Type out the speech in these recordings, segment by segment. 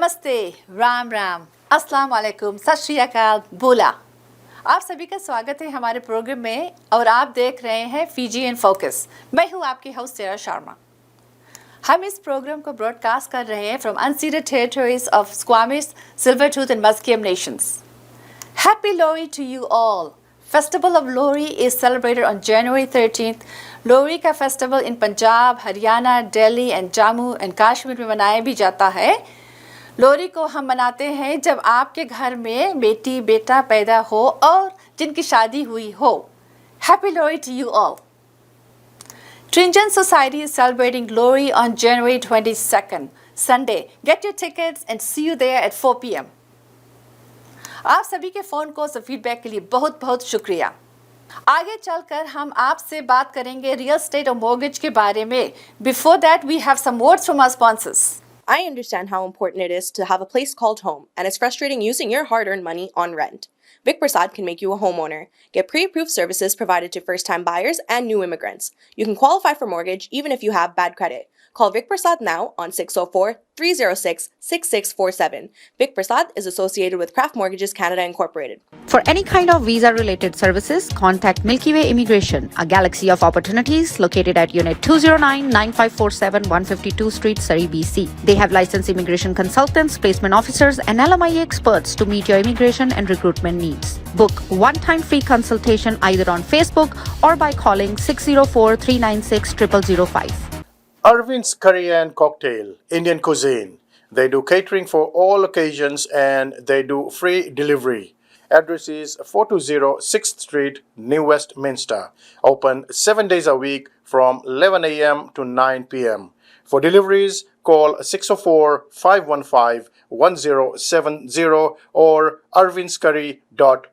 नमस्ते, राम राम, अस्सलाम वालेकुम, सत श्री अकाल, बोला। आप सभी का स्वागत है हमारे प्रोग्राम में और आप देख रहे हैं फीजी इन फोकस। मैं हूं आपकी होस्ट सेरा शर्मा। हम इस प्रोग्राम को ब्रॉडकास्ट कर रहे हैं from unceded territories of Squamish, Tsleil Waututh and Musqueam nations. Happy Lohri to you all. Festival of Lohri is celebrated on January 13th। Lohri का festival in Punjab, Haryana, Delhi and Jammu and Kashmir में मनाया भी जाता है। लोहरी को हम मनाते हैं जब आपके घर में बेटी बेटा पैदा हो और जिनकी शादी हुई हो। Happy Lohri to you all. Trinjan Society is celebrating Lohri on January 22nd, Sunday. Get your tickets and see you there at 4 p.m. आप सभी के फ़ोन कॉल्स और फीडबैक के लिए बहुत बहुत शुक्रिया। आगे चलकर हम आपसे बात करेंगे रियल एस्टेट और मॉर्गेज के बारे में। Before that, we have some words from our sponsors. I understand how important it is to have a place called home, and it's frustrating using your hard-earned money on rent. Vic Prasad can make you a homeowner. Get pre-approved services provided to first-time buyers and new immigrants. You can qualify for mortgage even if you have bad credit. Call Vic Prasad now on 604-306-6647. Vic Prasad is associated with Craft Mortgages Canada Incorporated. For any kind of visa-related services, contact Milky Way Immigration, a galaxy of opportunities located at Unit 209-9547 152 Street, Surrey, BC. They have licensed immigration consultants, placement officers, and LMIA experts to meet your immigration and recruitment needs. Book one-time free consultation either on Facebook or by calling 604-396-0005. Arvind's Curry and Cocktail, Indian cuisine. They do catering for all occasions and they do free delivery. Address is 420 6th Street, New Westminster. Open 7 days a week from 11 a.m. to 9 p.m. For deliveries, call 604-515-1070 or arvindscurry.com.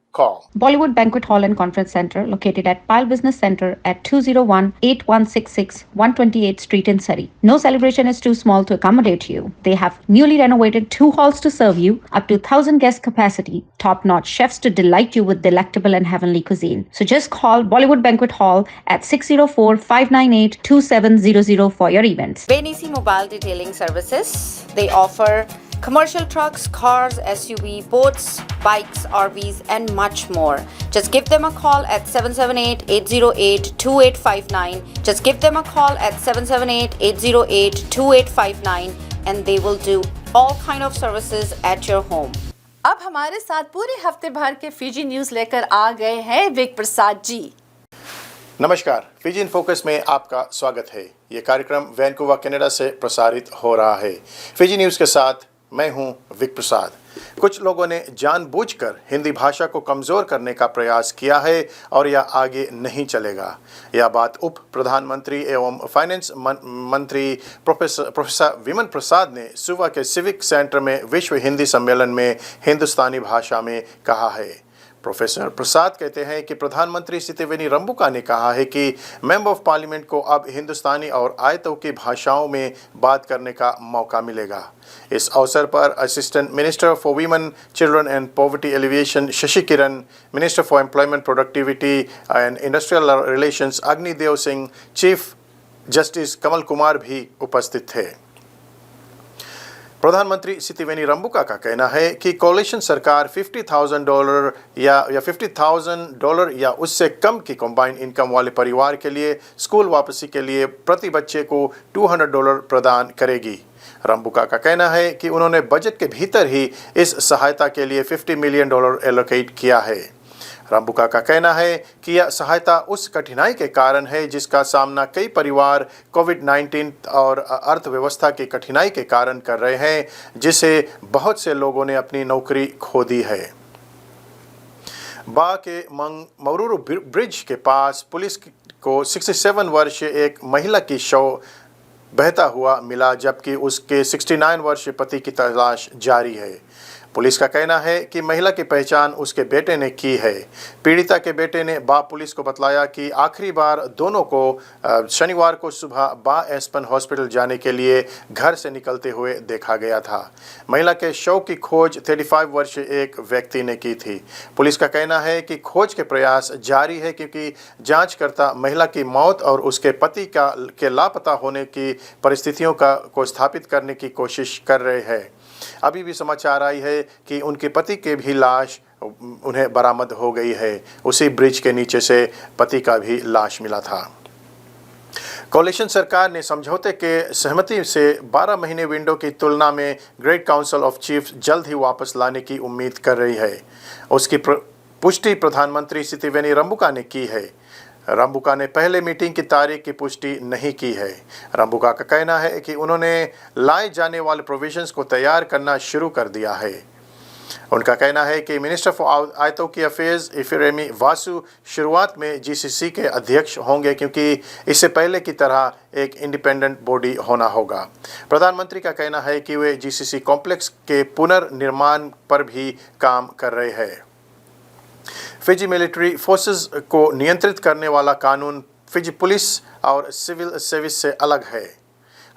Bollywood Banquet Hall and Conference Center located at Pile Business Center at 201-8166 128th Street in Surrey. No celebration is too small to accommodate you. They have newly renovated 2 halls to serve you, up to 1,000 guest capacity, top-notch chefs to delight you with delectable and heavenly cuisine. So just call Bollywood Banquet Hall at 604-598-2700 for your events. Benisi Mobile Detailing Services. They offer commercial trucks, cars, SUV, boats, bikes, RVs, and much more. Just give them a call at 778-808-2859. Just give them a call at 778-808-2859 and they will do all kind of services at your home. अब हमारे साथ पूरे हफ्ते भर के Fiji news लेकर आ गए हैं विक प्रसाद जी। नमस्कार, फीजी इन फोकस में आपका स्वागत है। ये कार्यक्रम वैनकूवर कनाडा से प्रसारित हो रहा है। फीजी न्यूज़ के साथ मैं हूं विक प्रसाद। कुछ लोगों ने जानबूझकर हिंदी भाषा को कमज़ोर करने का प्रयास किया है और यह आगे नहीं चलेगा। यह बात उप प्रधानमंत्री एवं फाइनेंस मंत्री प्रोफेसर विमन प्रसाद ने सुबह के सिविक सेंटर में विश्व हिंदी सम्मेलन में हिंदुस्तानी भाषा में कहा है। प्रोफेसर प्रसाद कहते हैं कि प्रधानमंत्री सितिवेनी रंबुका ने कहा है कि मेंबर ऑफ पार्लियामेंट को अब हिंदुस्तानी और आयतों की भाषाओं में बात करने का मौका मिलेगा। इस अवसर पर assistant minister for women, children and poverty alleviation Shashi Kiran, minister for employment, productivity and industrial relations Agnidev Singh, chief justice Kamal Kumar भी उपस्थित थे। प्रधानमंत्री सितिवेनी रंबुका का कहना है कि कोalition सरकार $50,000 या $50,000 या उससे कम की कंबाइंड इनकम वाले परिवार के लिए स्कूल वापसी के लिए प्रति बच्चे को $200 प्रदान करेगी। रंबुका का कहना है कि उन्होंने बजट के भीतर ही इस सहायता के लिए $50 मिलियन एलोकेट किया है। रंबुका का कहना है कि यह सहायता उस कठिनाई के कारण है जिसका सामना कई परिवार कोविड-19 और अर्थव्यवस्था की कठिनाई के कारण कर रहे हैं, जिसे बहुत से लोगों ने अपनी नौकरी खो दी है। बा के मवरूरू ब्रिज के पास पुलिस को 67 वर्षीय एक महिला की शव बहता हुआ मिला, जबकि उसके 69 वर्षीय पति की तलाश जारी है। पुलिस का कहना है कि महिला की पहचान उसके बेटे ने की है। पीड़िता के बेटे ने बा पुलिस को बतलाया कि आखिरी बार दोनों को शनिवार को सुबह बा एस्पन हॉस्पिटल जाने के लिए घर से निकलते हुए देखा गया था। महिला के शव की खोज 35 वर्षीय एक व्यक्ति ने की थी। पुलिस का कहना है कि खोज के प्रयास जारी है क्योंकि जांचकर्ता महिला की मौत और उसके पति के लापता होने की परिस्थितियों को स्थापित करने की कोशिश कर रहे हैं। अभी भी समाचार आई है कि उनके पति के भी लाश उन्हें बरामद हो गई है। उसी ब्रिज के नीचे से पति का भी लाश मिला था। कोलिशन सरकार ने समझौते के सहमति से 12 महीने विंडो की तुलना में ग्रेट काउंसिल ऑफ चीफ्स जल्द ही वापस लाने की उम्मीद कर रही है। उसकी पुष्टि प्रधानमंत्री सितिवेनी रंबुका ने की है। रंबुका ने पहले मीटिंग की तारीख की पुष्टि नहीं की है। रंबुका का कहना है कि उन्होंने लाए जाने वाले प्रोविजंस को तैयार करना शुरू कर दिया है। उनका कहना है कि मिनिस्टर फॉर आयतोकी अफेयर्स इफिरेमी वासु शुरुआत में जीसीसी के अध्यक्ष होंगे, क्योंकि इससे पहले की तरह एक इंडिपेंडेंट बॉडी होना होगा। प्रधानमंत्री का कहना है कि वे जीसीसी कॉम्प्लेक्स के पुनर्निर्माण पर भी काम कर रहे हैं। फिजी मिलिट्री फोर्सेस को नियंत्रित करने वाला कानून फिजी पुलिस और सिविल सर्विस से अलग है।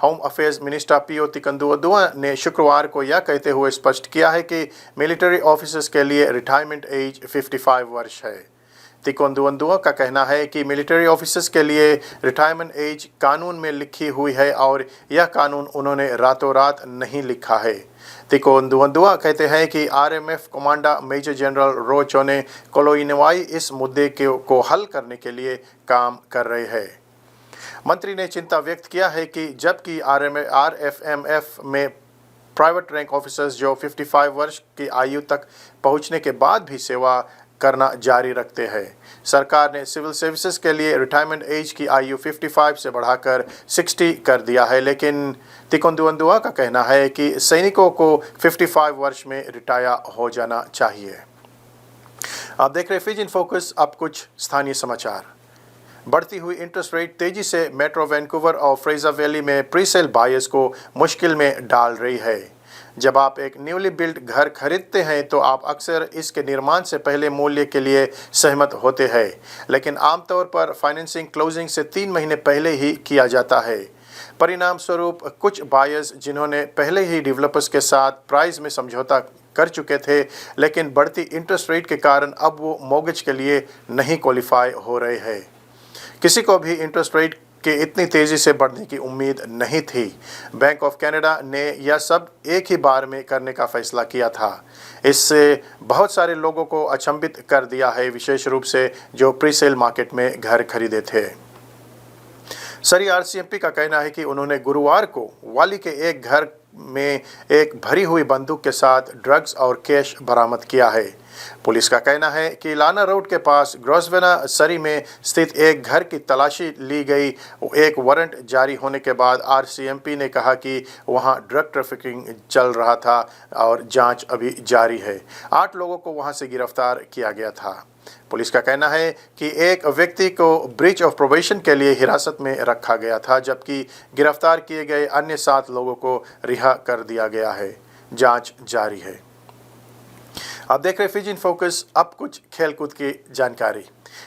होम अफेयर्स मिनिस्टर पीओ तिकंदुआ ने शुक्रवार को यह कहते हुए स्पष्ट किया है कि मिलिट्री ऑफिसर्स के लिए रिटायरमेंट एज 55 वर्ष है। तिकोंदुआ का कहना है कि मिलिट्री ऑफिसर्स के लिए रिटायरमेंट एज कानून में लिखी हुई है और यह कानून उन्होंने रातों रात नहीं लिखा है। तिकोंदुआ कहते हैं कि आरएमएफ कमांडर मेजर जनरल रोचोने कोलोइनवाई इस मुद्दे को हल करने के लिए काम कर रहे हैं। मंत्री ने चिंता व्यक्त किया है कि जबकि आरएफएमएफ में प्राइवेट रैंक ऑफिसर्स जो 55 वर्ष की आयु तक पहुंचने के बाद भी सेवा करना जारी रखते हैं, सरकार ने सिविल सर्विसेज के लिए रिटायरमेंट एज की आयु 55 से बढ़ाकर 60 कर दिया है। लेकिन तिकोंदुआ का कहना है कि सैनिकों को 55 वर्ष में रिटायर हो जाना चाहिए। आप देख रहे फिजी इन फोकस। अब कुछ स्थानीय समाचार। बढ़ती हुई इंटरेस्ट रेट तेजी से मेट्रो वैंकूवर और फ्रेजर वैली में प्रीसेल बायर्स को मुश्किल में डाल रही है। जब आप एक न्यूली बिल्ड घर खरीदते हैं तो आप अक्सर इसके निर्माण से पहले मूल्य के लिए सहमत होते हैं, लेकिन आमतौर पर फाइनेंसिंग क्लोजिंग से 3 महीने पहले ही किया जाता है। परिणाम स्वरूप कुछ बायर्स जिन्होंने पहले ही डेवलपर्स के साथ प्राइस में समझौता कर चुके थे, लेकिन बढ़ती इंटरेस्ट रेट के कारण अब वो मॉर्गेज के लिए नहीं क्वालिफाई हो रहे हैं। किसी को भी इंटरेस्ट रेट के इतनी तेज़ी से बढ़ने की उम्मीद नहीं थी। बैंक ऑफ कनाडा ने यह सब एक ही बार में करने का फैसला किया था। इससे बहुत सारे लोगों को अचंभित कर दिया है, विशेष रूप से जो प्रीसेल मार्केट में घर खरीदे थे। सरी आरसीएमपी का कहना है कि उन्होंने गुरुवार को वाली के एक घर में एक भरी हुई बंदूक के साथ ड्रग्स और कैश बरामद किया है। पुलिस का कहना है कि लाना रोड के पास ग्रोसवेना सरी में स्थित एक घर की तलाशी ली गई। एक वारंट जारी होने के बाद आरसीएमपी ने कहा कि वहां ड्रग ट्रैफिकिंग चल रहा था और जांच अभी जारी है। 8 लोगों को वहां से गिरफ्तार किया गया था। पुलिस का कहना है कि एक व्यक्ति को ब्रीच ऑफ प्रोबेशन के लिए हिरासत में रखा गया था, जबकि गिरफ्तार किए गए अन्य 7 लोगों को रिहा कर दिया गया है। जांच जारी है। आप देख रहे फिजी इन फोकस। अब कुछ खेलकूद की जानकारी।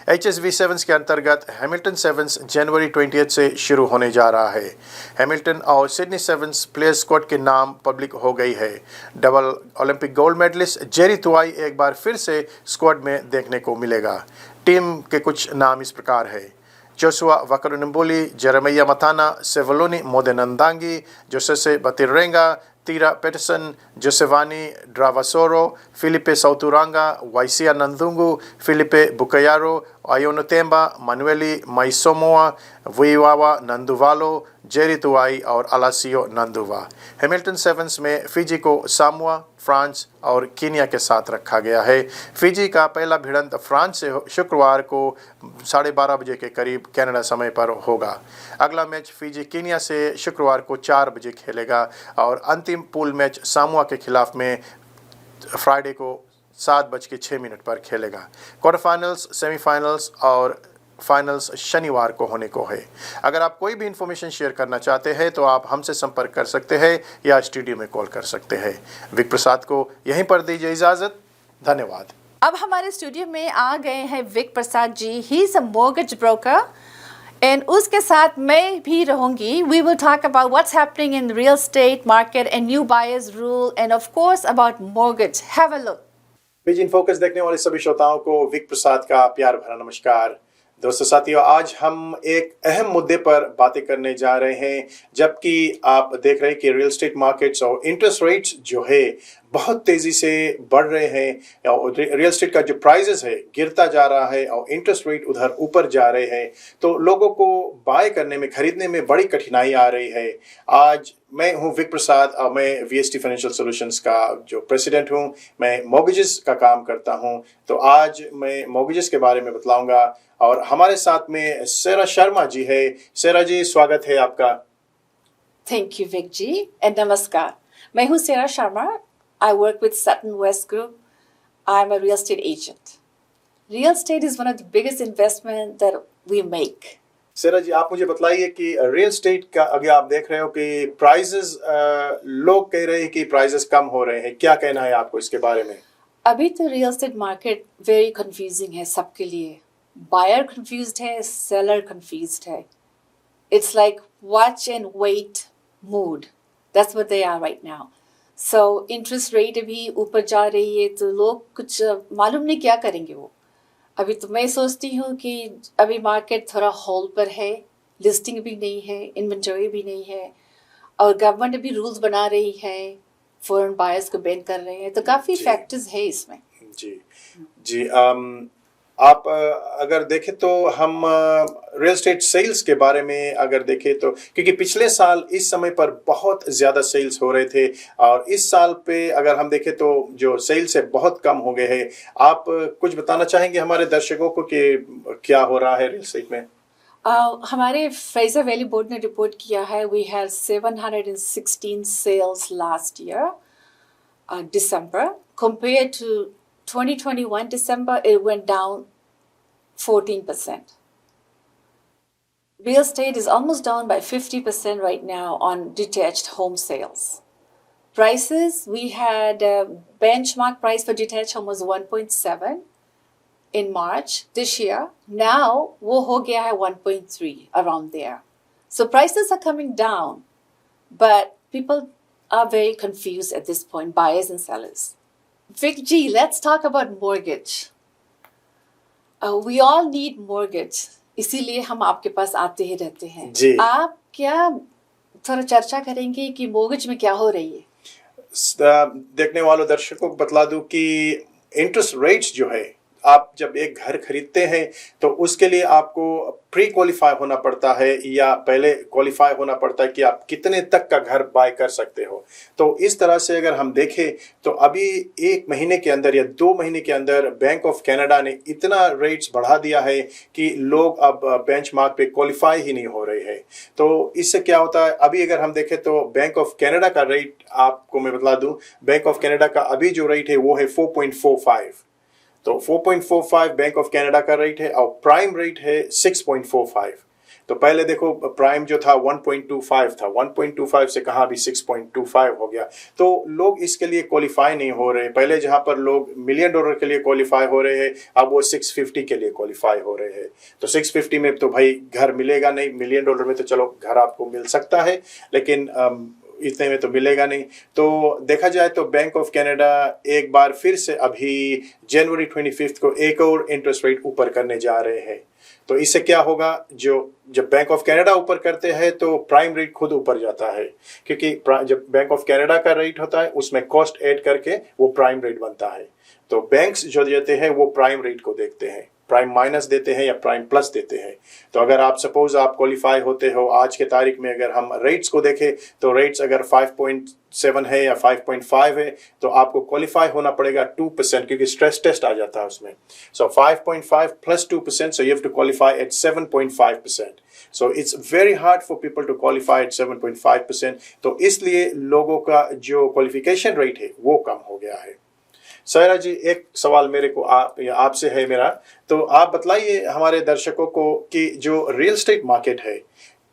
HSV सेवन्स के अंतर्गत हैमिल्टन सेवन्स जनवरी 20 से शुरू होने जा रहा है। हैमिल्टन और सिडनी सेवन्स प्लेयर्स स्क्वाड के नाम पब्लिक हो गई है। Double Olympic gold medallist Jerry Tuwai एक बार फिर से स्क्वाड में देखने को मिलेगा। टीम के कुछ नाम इस प्रकार है: Joshua वकरुनिम्बुली, Jeremiah मथाना, सेवलोनी मोदेनंदांगी, Josese Batirerega, Tira Patterson, Josevani Drawasoro, Filipe Sauturaga, Waisea Nacuqu, Filipe Bukayaro, Iowane Teba, Manueli Maisamoa, Vuiviawa Naduvalo, Jerry Tuwai और अलासियो नंदुवा। हैमिल्टन सेवन्स में फिजी को सामुआ, फ्रांस और कीनिया के साथ रखा गया है। फिजी का पहला भिड़ंत फ्रांस से शुक्रवार को 12:30 बजे के करीब कनाडा समय पर होगा। अगला मैच फिजी कीनिया से शुक्रवार को 4 बजे खेलेगा और अंतिम पूल मैच सामुआ के खिलाफ में फ्राइडे को 7:06 पर खेलेगा। क्वार्टर फाइनल्स, सेमीफाइनल्स और फाइनल्स शनिवार को होने को है। अगर आप कोई भी इन्फॉर्मेशन शेयर करना चाहते हैं तो आप हमसे संपर्क कर सकते हैं या स्टूडियो में कॉल कर सकते हैं। विक प्रसाद को यहीं पर दीजिए इजाज़त। धन्यवाद। अब हमारे स्टूडियो में आ गए हैं Vik Prasad ji. He is a mortgage broker and उसके साथ मैं भी रहूंगी। We will talk about what's happening in real estate market and new buyers rule and of course about mortgage. Have a look. Fiji in focus देखने वाले सभी श्रोताओं को विक प्रसाद का प्यार भरा नमस्कार। दोस्तों साथियों, आज हम एक अहम मुद्दे पर बातें करने जा रहे हैं। जबकि आप देख रहे हैं कि रियल एस्टेट मार्केट्स और इंटरेस्ट रेट्स जो है बहुत तेजी से बढ़ रहे हैं और रियल एस्टेट का जो प्राइसेस है गिरता जा रहा है और इंटरेस्ट रेट उधर ऊपर जा रहे हैं, तो लोगों को बाय करने में, खरीदने में बड़ी कठिनाई आ रही है। आज मैं हूं विक प्रसाद और मैं वीएसटी फाइनेंशियल सॉल्यूशंस का जो प्रेसिडेंट हूं। मैं मॉर्गेजेस का काम करता हूं, तो आज मैं मॉर्गेजेस के बारे में बतलाऊंगा। और हमारे साथ में सेरा शर्मा जी है। सेरा जी, स्वागत है आपका। Thank you Vik ji and नमस्कार। मैं हूँ सेरा Sharma. I work with Sutton West Group. I'm a real estate agent. Real estate is one of the biggest investment that we make. सेरा जी, आप मुझे बतलाइए कि रियल एस्टेट का अगर आप देख रहे हो कि प्राइसेस, लोग कह रहे हैं कि प्राइसेस कम हो रहे हैं, क्या कहना है आपको इसके बारे में? अभी तो real estate market very confusing है सबके लिए। बायर कंफ्यूज्ड है, सेलर कंफ्यूज्ड है। It's like watch and wait mood. That's what they are right now. So interest rate अभी ऊपर जा रही है, तो लोग कुछ मालूम नहीं क्या करेंगे वो। अभी तो मैं सोचती हूँ कि अभी मार्केट थोड़ा होल्ड पर है, लिस्टिंग भी नहीं है, इन्वेंटरी भी नहीं है, और गवर्नमेंट अभी रूल्स बना रही है, फॉरेन बायर्स को बैन कर रहे हैं, तो काफ़ी फैक्टर्स है इसमें। जी जी। आप अगर देखें तो हम रियल एस्टेट सेल्स के बारे में अगर देखें तो, क्योंकि पिछले साल इस समय पर बहुत ज़्यादा सेल्स हो रहे थे और इस साल पे अगर हम देखें तो जो सेल्स है बहुत कम हो गए हैं। आप कुछ बताना चाहेंगे हमारे दर्शकों को कि क्या हो रहा है रियल एस्टेट में? हमारे फ्रेजर वैली बोर्ड ने रिपोर्ट किया है, we had 716 sales last year December compared to 2021 December, it went down 14%. Real estate is almost down by 50% right now on detached home sales. Prices, we had a benchmark price for detached home was 1.7 in March this year. Now, wo ho gaya hai 1.3, around there. So prices are coming down, but people are very confused at this point, buyers and sellers. Vic G, let's talk about mortgage. We all need mortgage. इसीलिए हम आपके पास आते ही रहते हैं जी। आप क्या थोड़ा चर्चा करेंगे कि mortgage में क्या हो रही है? देखने वालों दर्शकों को बतला दूं कि इंटरेस्ट रेट्स जो है, आप जब एक घर खरीदते हैं तो उसके लिए आपको प्री क्वालिफाई होना पड़ता है या पहले क्वालिफाई होना पड़ता है कि आप कितने तक का घर बाय कर सकते हो। तो इस तरह से अगर हम देखें तो अभी 1 महीने के अंदर या 2 महीने के अंदर बैंक ऑफ कनाडा ने इतना रेट्स बढ़ा दिया है कि लोग अब बेंचमार्क पे क्वालिफाई ही नहीं हो रहे हैं। तो इससे क्या होता है, अभी अगर हम देखें तो बैंक ऑफ कनाडा का रेट आपको मैं बतला दूं, बैंक ऑफ कनाडा का अभी जो रेट है वो है 4.45। तो 4.45 बैंक ऑफ कनाडा का रेट है और प्राइम रेट है 6.45। तो पहले देखो प्राइम जो था 1.25 था, 1.25 से कहाँ अभी 6.25 हो गया। तो लोग इसके लिए क्वालिफाई नहीं हो रहे। पहले जहाँ पर लोग $1 मिलियन के लिए क्वालिफाई हो रहे हैं, अब वो 650 के लिए क्वालिफाई हो रहे हैं। तो 650 में तो भाई घर मिलेगा नहीं, $1 मिलियन में तो चलो घर आपको मिल सकता है, लेकिन इतने में तो मिलेगा नहीं। तो देखा जाए तो बैंक ऑफ कनाडा एक बार फिर से अभी जनवरी 25 को एक और इंटरेस्ट रेट ऊपर करने जा रहे हैं। तो इससे क्या होगा, जब बैंक ऑफ कनाडा ऊपर करते हैं तो प्राइम रेट खुद ऊपर जाता है, क्योंकि जब बैंक ऑफ कनाडा का रेट होता है उसमें कॉस्ट ऐड करके वो प्राइम रेट बनता है। तो बैंक्स जो देते हैं वो प्राइम रेट को देखते हैं, प्राइम माइनस देते हैं या प्राइम प्लस देते हैं। तो अगर आप सपोज आप क्वालिफाई होते हो आज के तारीख में, अगर हम रेट्स को देखें तो रेट्स अगर 5.7 है या 5.5 है तो आपको क्वालिफाई होना पड़ेगा 2%, क्योंकि स्ट्रेस टेस्ट आ जाता है उसमें। सो 5.5 plus 2%, so you have to qualify at 7.5%. So it's very hard for people to qualify at 7.5%. तो इसलिए लोगों का जो क्वालिफिकेशन रेट है वो कम हो गया है। सायरा जी, एक सवाल मेरे को आपसे है मेरा, तो आप बतलाइए हमारे दर्शकों को कि जो रियल एस्टेट मार्केट है,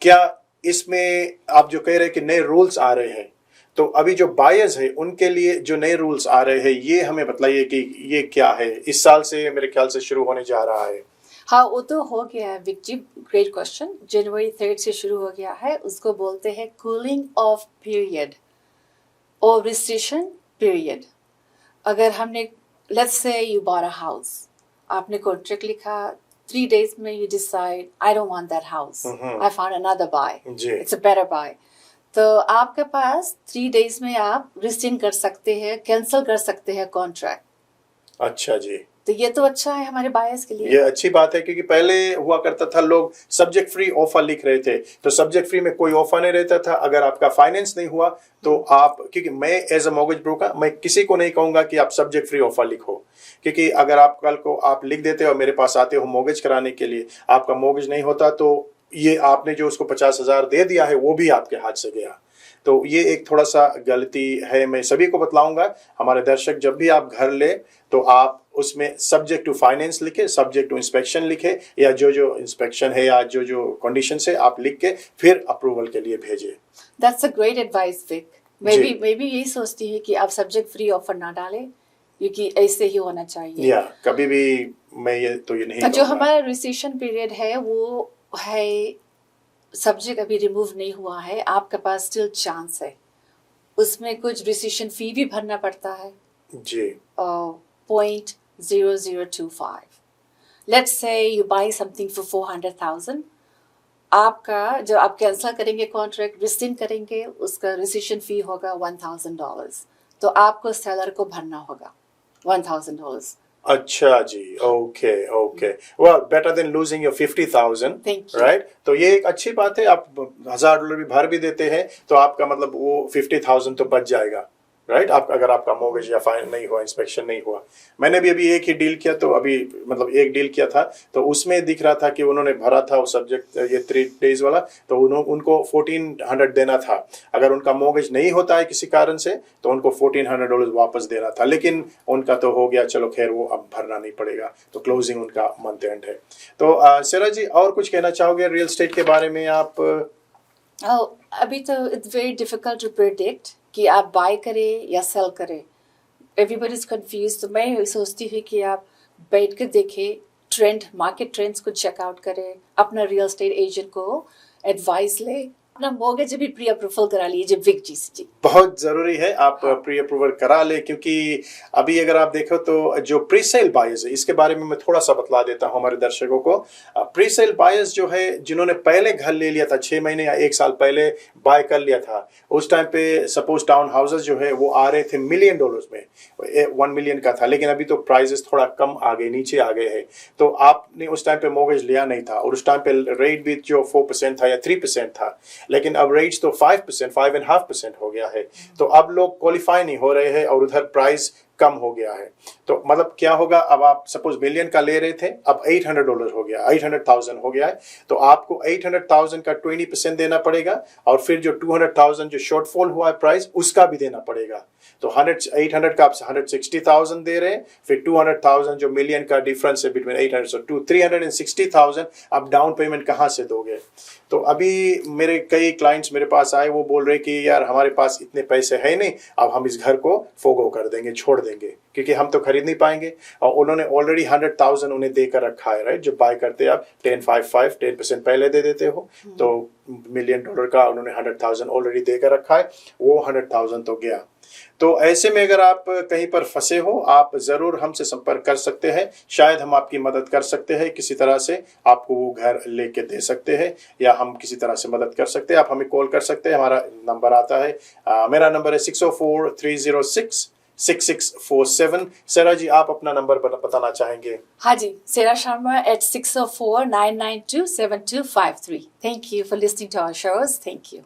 क्या इसमें आप जो कह रहे हैं कि नए रूल्स आ रहे हैं, तो अभी जो बायर्स है उनके लिए जो नए रूल्स आ रहे हैं ये हमें बतलाइए कि ये क्या है। इस साल से मेरे ख्याल से शुरू होने जा रहा है। हाँ, वो तो हो गया है विक जी, ग्रेट क्वेश्चन। जनवरी 3 से शुरू हो गया है, उसको बोलते हैं कूलिंग ऑफ पीरियड और रिस्ट्रिक्शन पीरियड। अगर हमने let's say you bought a house, आपने कॉन्ट्रैक्ट लिखा 3 days में you decide I don't want that house, I found another buy, ji. it's a better buy, तो आपके पास 3 days में आप रिस्टिंग कर सकते हैं, कैंसिल कर सकते हैं कॉन्ट्रैक्ट। अच्छा जी, तो ये तो अच्छा है हमारे बायर्स के लिए। ये अच्छी बात है, क्योंकि पहले हुआ करता था लोग सब्जेक्ट फ्री ऑफर लिख रहे थे, तो सब्जेक्ट फ्री में कोई ऑफर नहीं रहता था। अगर आपका फाइनेंस नहीं हुआ तो आप, क्योंकि मैं एज अ मॉर्गेज ब्रोकर मैं किसी को नहीं कहूंगा कि आप सब्जेक्ट फ्री ऑफर लिखो, क्योंकि अगर आप कल को आप लिख देते हो मेरे पास आते हो मॉर्गेज कराने के लिए, आपका मॉर्गेज नहीं होता तो ये आपने जो उसको 50,000 दे दिया है वो भी आपके हाथ से गया। तो ये एक थोड़ा सा गलती है, मैं सभी को बतलाऊंगा। हमारे दर्शक जब भी आप घर ले तो आप उसमें सब्जेक्ट टू फाइनेंस लिखे, सब्जेक्ट टू इंस्पेक्शन लिखे, या जो जो इंस्पेक्शन है या जो जो कंडीशन है आप लिख के फिर अप्रूवल के लिए भेजे। That's a great advice Vik. मैं भी यही सोचती हूँ कि आप सब्जेक्ट फ्री ऑफर ना डालें, क्योंकि ऐसे ही होना चाहिए। या कभी भी मैं ये नहीं जो कहूंगा। हमारा रिसेशन पीरियड है वो है, सब्जेक्ट अभी रिमूव नहीं हुआ है, आपके पास स्टिल चांस है, उसमें कुछ रिसेशन फी भी भरना पड़ता है जी। 0.0025। Let's say you buy something for 400,000, आपका जो आप कैंसिल करेंगे कॉन्ट्रैक्ट, रिस्टिंग करेंगे, उसका रिसेशन फी होगा $1,000, तो आपको सेलर को भरना होगा $1,000। अच्छा जी, okay okay, well better than losing your 50,000, Thank you. Right. तो ये एक अच्छी बात है, आप $1,000 भी भर भी देते हैं तो आपका मतलब वो 50,000 तो बच जाएगा, राइट। आप अगर आपका मॉर्गेज या फाइन नहीं हुआ, इंस्पेक्शन नहीं हुआ। मैंने भी अभी एक ही डील किया, तो अभी मतलब एक डील किया था तो उसमें दिख रहा था कि उन्होंने भरा था वो सब्जेक्ट ये 3 days वाला, तो उनको $1,400 देना था। अगर उनका मॉर्गेज नहीं होता है किसी कारण से तो उनको $1,400 वापस देना था, लेकिन उनका तो हो गया, चलो खैर वो अब भरना नहीं पड़ेगा, तो क्लोजिंग उनका मंथ एंड है। तो सेरा जी और कुछ कहना चाहोगे रियल एस्टेट के बारे में आप? अभी तो it's very difficult to predict कि आप बाय करें या सेल करें, एवरीबडी इज कंफ्यूज। तो मैं सोचती हूँ कि आप बैठ कर देखें, ट्रेंड, मार्केट ट्रेंड्स को चेकआउट करें, अपना रियल एस्टेट एजेंट को एडवाइस ले, अपना मॉर्गेज भी प्री अप्रूवल करा लीजिए विक जी से। जी बहुत जरूरी है आप प्री अप्रूवल करा ले, क्योंकि अभी अगर आप देखो तो जो प्री सेल बायर्स है, इसके बारे में मैं थोड़ा सा बतला देता हूं हमारे दर्शकों को। प्री सेल बायर्स जो है, जिन्होंने पहले घर ले लिया था 6 महीने या 1 साल पहले बाय कर लिया था, उस टाइम पे सपोज टाउन हाउसेस जो है वो आ रहे थे $1 million में, 1 million का था, लेकिन अभी तो प्राइजेस थोड़ा कम आ गए, नीचे आ गए हैं। तो आपने उस टाइम पे मॉर्गेज लिया नहीं था, और उस टाइम पे रेट भी जो 4% था या 3% था, लेकिन अब रेट्स तो 5%, 5.5% हो गया है। तो अब लोग क्वालिफाई नहीं हो रहे हैं और उधर प्राइस कम हो गया है। तो मतलब क्या होगा, अब आप सपोज $1 million का ले रहे थे, अब $800 हो गया, 800,000 हो गया है, तो आपको 800,000 का 20% देना पड़ेगा, और फिर जो 200,000 जो शॉर्टफॉल हुआ है प्राइस, उसका भी देना पड़ेगा। तो 800 का आप 160,000 दे रहे हैं, फिर 200,000 जो मिलियन का डिफरेंस है बिटवीन 800 से 360,000 आप डाउन पेमेंट कहाँ से दोगे? तो अभी मेरे कई क्लाइंट्स मेरे पास आए, वो बोल रहे कि यार हमारे पास इतने पैसे है नहीं, अब हम इस घर को फोगो कर देंगे, छोड़ देंगे, क्योंकि हम तो खरीद नहीं पाएंगे। और उन्होंने ऑलरेडी 100,000 उन्हें देकर रखा है, राइट। जब बाय करते आप 10% पहले दे देते हो, तो $1 million का उन्होंने 100,000 ऑलरेडी देकर रखा है, वो 100,000 तो गया। तो ऐसे में अगर आप कहीं पर फंसे हो, आप जरूर हमसे संपर्क कर सकते हैं, शायद हम आपकी मदद कर सकते हैं, किसी तरह से आपको वो घर लेके दे सकते हैं, या हम किसी तरह से मदद कर सकते हैं। आप हमें कॉल कर सकते हैं, हमारा नंबर आता है, मेरा नंबर है 604-306-6647। सेरा जी आप अपना नंबर बताना चाहेंगे? हाँ जी, Sarah Sharma at 604-992-7253। Thank you for listening to our shows. Thank you.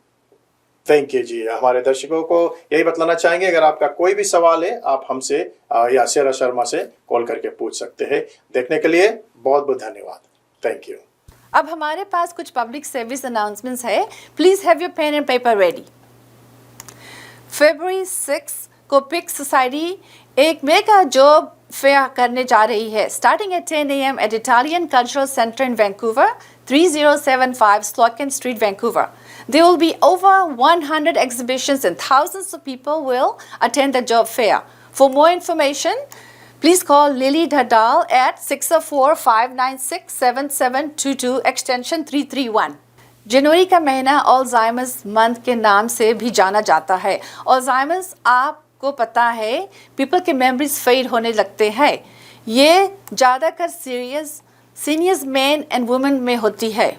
Thank you जी। हमारे दर्शकों को यही बतलाना चाहेंगे, अगर आपका कोई भी सवाल है आप हमसे या सेरा शर्मा से कॉल करके पूछ सकते हैं। देखने के लिए बहुत बहुत धन्यवाद। Thank you. अब हमारे पास कुछ पब्लिक सर्विस अनाउंसमेंट्स है। Please have your pen and paper ready. February 6 को पिक सोसाइटी एक मेगा जॉब फेयर करने जा रही है, starting at 10 AM at Italian cultural centre in Vancouver, 3075 Slocan Street, Vancouver. There will be over 100 exhibitions and thousands of people will attend the job fair. For more information, please call Lily Dhadal at 604-596-7722 extension 331. जनवरी का महीना Alzheimer's month के नाम से भी जाना जाता है। Alzheimer's आपको पता है पीपल के मेमोरीज फेड होने लगते हैं। ये ज़्यादातर serious seniors main and women में होती है।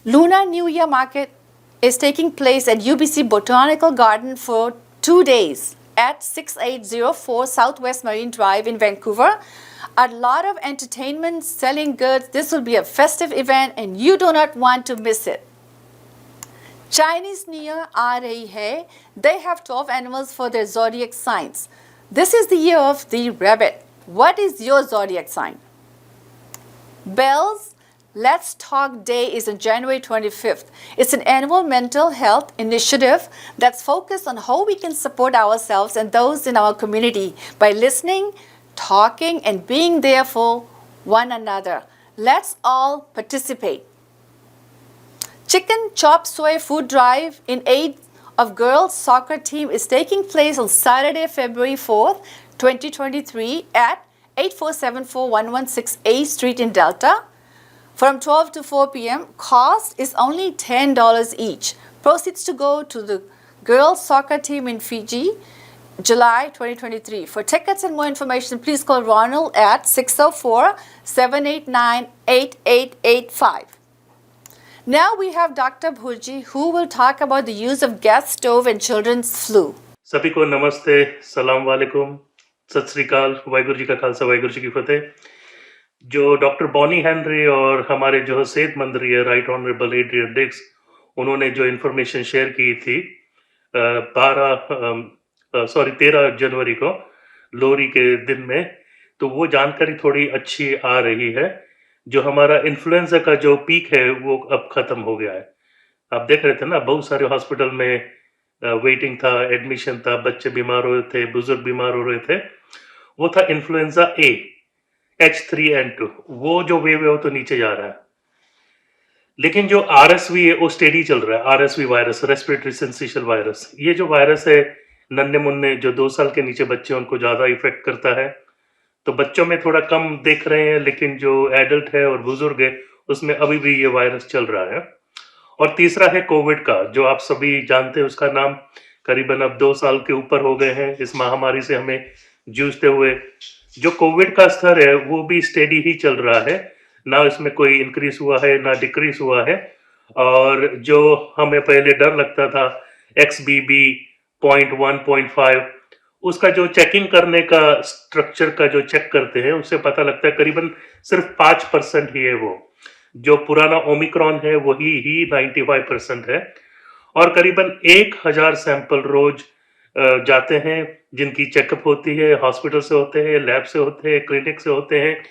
Luna new year market is taking place at UBC Botanical Garden for 2 days at 6804 Southwest Marine Drive in Vancouver. A lot of entertainment, selling goods. This will be a festive event and you do not want to miss it. Chinese New Year aa rahi hai. They have 12 animals for their zodiac signs. This is the year of the rabbit. What is your zodiac sign? Bells Let's Talk Day is on January 25th. It's an annual mental health initiative that's focused on how we can support ourselves and those in our community by listening, talking, and being there for one another. Let's all participate. Chicken Chop Suey Food Drive in aid of girls soccer team is taking place on Saturday, February 4th, 2023 at 8474 A Street in Delta. From 12 to 4 p.m., cost is only $10 each. Proceeds to go to the girls soccer team in Fiji, July 2023. For tickets and more information, please call Ronald at 604-789-8885. Now we have Dr. Bhurji, who will talk about the use of gas stove and children's flu. सभी को नमस्ते, सलाम वालेकुम, सत श्री अकाल, वाहिगुरू जी का खालसा, वाहिगुरू जी की फतेह। जो डॉक्टर बॉनी हेनरी और हमारे जो सेहत मंत्री है राइट ऑनरेबल एड्रियन डिक्स, उन्होंने जो इन्फॉर्मेशन शेयर की थी 13 जनवरी को लोहरी के दिन में, तो वो जानकारी थोड़ी अच्छी आ रही है। जो हमारा इन्फ्लुएंजा का जो पीक है वो अब खत्म हो गया है। आप देख रहे थे ना, बहुत सारे हॉस्पिटल में वेटिंग था, एडमिशन था, बच्चे बीमार हो रहे थे, बुजुर्ग बीमार हो रहे थे। वो था इन्फ्लुएंजा ए H3N2, वो जो वेव है वो तो नीचे जा रहा है, लेकिन जो RSV है वो स्टेडी चल रहा है। RSV virus, respiratory syncytial virus, ये जो वायरस है नन्हे मुन्ने जो 2 साल के नीचे बच्चे उनको ज्यादा इफेक्ट करता है। तो बच्चों में थोड़ा कम देख रहे हैं, लेकिन जो एडल्ट है और बुजुर्ग है उसमें अभी भी ये वायरस चल रहा है। और तीसरा है कोविड का, जो आप सभी जानते हैं, उसका नाम करीबन अब 2 साल के ऊपर हो गए हैं इस महामारी से हमें जूझते हुए। जो कोविड का स्तर है वो भी स्टेडी ही चल रहा है, ना इसमें कोई इंक्रीज हुआ है ना डिक्रीज हुआ है। और जो हमें पहले डर लगता था XBB 0.1 0.5, उसका जो चेकिंग करने का स्ट्रक्चर का जो चेक करते हैं उससे पता लगता है करीबन सिर्फ 5% ही है। वो जो पुराना ओमिक्रॉन है वही ही 95% है। और करीबन 1000 सैंपल रोज जाते हैं जिनकी चेकअप होती है, हॉस्पिटल से होते हैं, लैब से होते हैं, क्लिनिक से होते हैं।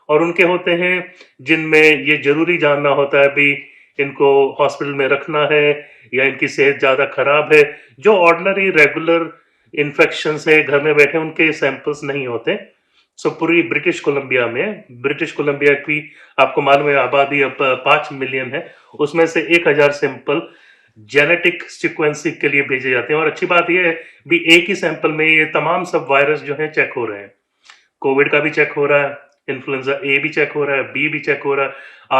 और उनके होते हैं जिनमें ये जरूरी जानना होता है भी इनको हॉस्पिटल में रखना है या इनकी सेहत ज़्यादा खराब है। जो ऑर्डिनरी रेगुलर इन्फेक्शन है, घर में बैठे, उनके सैंपल्स नहीं होते। सो पूरी ब्रिटिश कोलंबिया की आपको मालूम है आबादी अब 5 मिलियन है, उसमें से 1000 सैंपल जेनेटिक सीक्वेंसिंग के लिए भेजे जाते हैं। और अच्छी बात यह है भी एक ही सैंपल में ये तमाम सब वायरस जो हैं चेक हो रहे हैं। कोविड का भी चेक हो रहा है, इन्फ्लुएंजा ए भी चेक हो रहा है, बी भी चेक हो रहा है,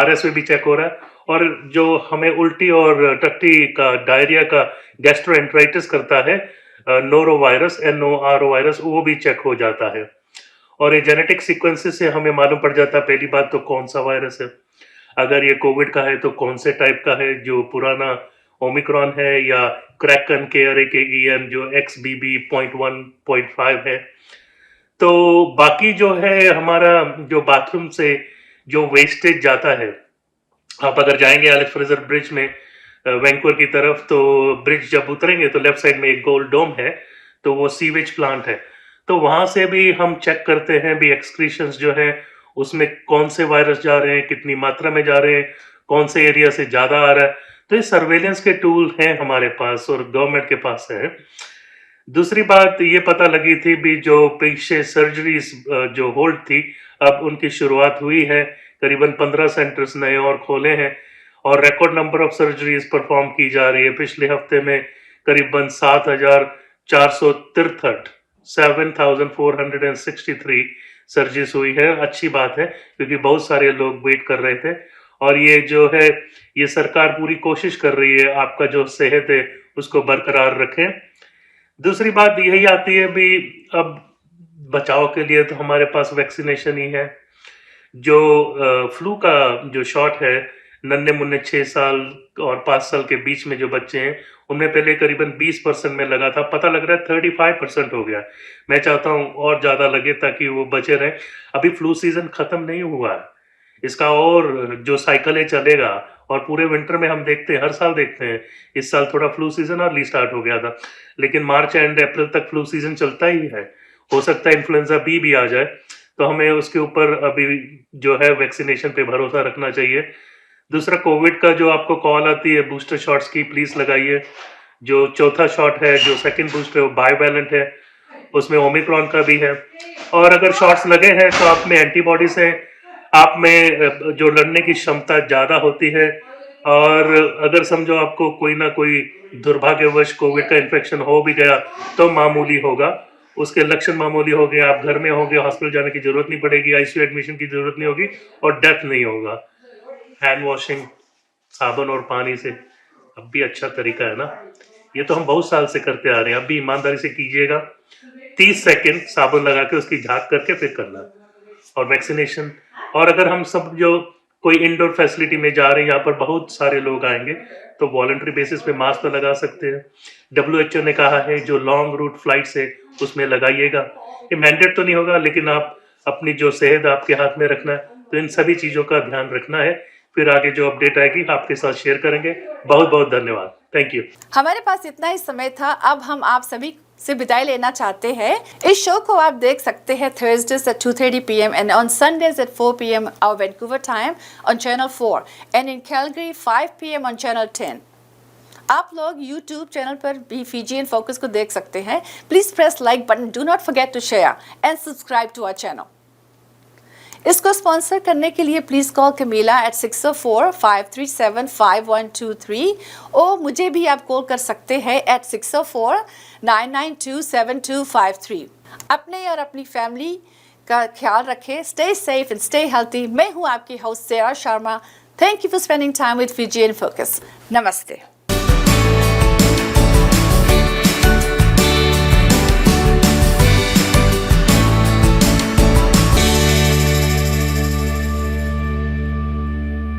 RSV भी चेक हो रहा है। और जो हमें उल्टी और टट्टी का, डायरिया का, गैस्ट्रोएंटेराइटिस करता है नोरो वायरस, NORO वायरस, वो भी चेक हो जाता है। और ये जेनेटिक सीक्वेंसेस से हमें मालूम पड़ जाता है पहली बात तो कौन सा वायरस है। अगर ये कोविड का है तो कौन से टाइप का है, जो पुराना ओमिक्रॉन है या क्रैकन KRAKEN जो XBB 0.1 0.5 है। तो बाकी जो है हमारा जो बाथरूम से जो वेस्टेज जाता है, आप अगर जाएंगे एलेक्स फ्रेजर ब्रिज में वैंकूवर की तरफ, तो ब्रिज जब उतरेंगे तो लेफ्ट साइड में एक गोल डोम है, तो वो सीवेज प्लांट है। तो वहां से भी हम चेक करते हैं भी एक्सक्रीशंस जो है उसमें कौन से वायरस जा रहे हैं, कितनी मात्रा में जा रहे हैं, कौन से एरिया से ज्यादा आ रहा है। तो ये सर्वेलेंस के टूल हैं हमारे पास और गवर्नमेंट के पास है। दूसरी बात ये पता लगी थी भी जो पीछे सर्जरीज जो होल्ड थी, अब उनकी शुरुआत हुई है। करीबन 15 सेंटर्स नए और खोले हैं और record number of surgeries perform की जा रही है। पिछले हफ्ते में करीबन 7,463 सर्जरीज हुई है। अच्छी बात है क्योंकि बहुत सारे लोग वेट कर रहे थे। और ये जो है ये सरकार पूरी कोशिश कर रही है आपका जो सेहत है उसको बरकरार रखें। दूसरी बात यही आती है भी अब बचाव के लिए तो हमारे पास वैक्सीनेशन ही है। जो फ्लू का जो शॉट है, नन्हे मुन्ने 6 साल और 5 साल के बीच में जो बच्चे हैं, उनमें पहले करीबन 20% में लगा था, पता लग रहा है 35% हो गया। मैं चाहता हूँ और ज़्यादा लगे ताकि वो बचे रहें। अभी फ्लू सीजन ख़त्म नहीं हुआ है, इसका और जो साइकिल है चलेगा, और पूरे विंटर में हम देखते हैं, हर साल देखते हैं, इस साल थोड़ा फ्लू सीजन अर्ली स्टार्ट हो गया था, लेकिन मार्च एंड अप्रैल तक फ्लू सीजन चलता ही है। हो सकता है इन्फ्लुएंजा बी भी आ जाए, तो हमें उसके ऊपर अभी जो है वैक्सीनेशन पे भरोसा रखना चाहिए। दूसरा, कोविड का जो आपको कॉल आती है बूस्टर शॉट्स की, प्लीज लगाइए। जो चौथा शॉट है, जो सेकंड बूस्ट है, वो बायोवैलेंट है, उसमें ओमिक्रॉन का भी है। और अगर शॉट्स लगे हैं तो आप में एंटीबॉडीज है, आप में जो लड़ने की क्षमता ज्यादा होती है। और अगर समझो आपको कोई ना कोई दुर्भाग्यवश कोविड का इन्फेक्शन हो भी गया तो मामूली होगा, उसके लक्षण मामूली हो गए, आप घर में होंगे, हॉस्पिटल जाने की जरूरत नहीं पड़ेगी, आईसीयू एडमिशन की जरूरत नहीं होगी, और डेथ नहीं होगा। हैंड वॉशिंग साबुन और पानी से अब भी अच्छा तरीका है ना, ये तो हम बहुत साल से करते आ रहे हैं, अब भी ईमानदारी से कीजिएगा। 30 सेकंड साबुन लगा के उसकी झाग करके फिर करना। और वैक्सीनेशन, और अगर हम सब जो कोई इंडोर फैसिलिटी में जा रहे हैं, यहाँ पर बहुत सारे लोग आएंगे, तो वॉलंटरी बेसिस पे मास्क तो लगा सकते हैं। WHO ने कहा है जो लॉन्ग रूट फ्लाइट्स है उसमें लगाइएगा। ये मैंडेट तो नहीं होगा, लेकिन आप अपनी जो सेहत आपके हाथ में रखना है, तो इन सभी चीज़ों का ध्यान रखना है। फिर आगे जो अपडेट आएगी आपके साथ शेयर करेंगे। बहुत बहुत धन्यवाद, थैंक यू। हमारे पास इतना ही समय था, अब हम आप सभी से विदाई लेना चाहते हैं। इस शो को आप देख सकते हैं Thursdays at 2:30 p.m. and on Sundays at 4 p.m. our Vancouver time on Channel 4 and in Calgary 5 p.m. on Channel 10. आप लोग YouTube चैनल पर भी FIJI in Focus को देख सकते हैं। Please press like button, do not forget to share and subscribe to our channel. इसको sponsor करने के लिए प्लीज कॉल कमीला एट 604-537-5123 और मुझे भी आप कॉल कर सकते हैं एट 604-992-7253। अपने और अपनी फैमिली का ख्याल रखें। Stay safe and stay healthy. मैं हूं आपकी host Sera Sharma. Thank you for spending time with FIJI in Focus। नमस्ते।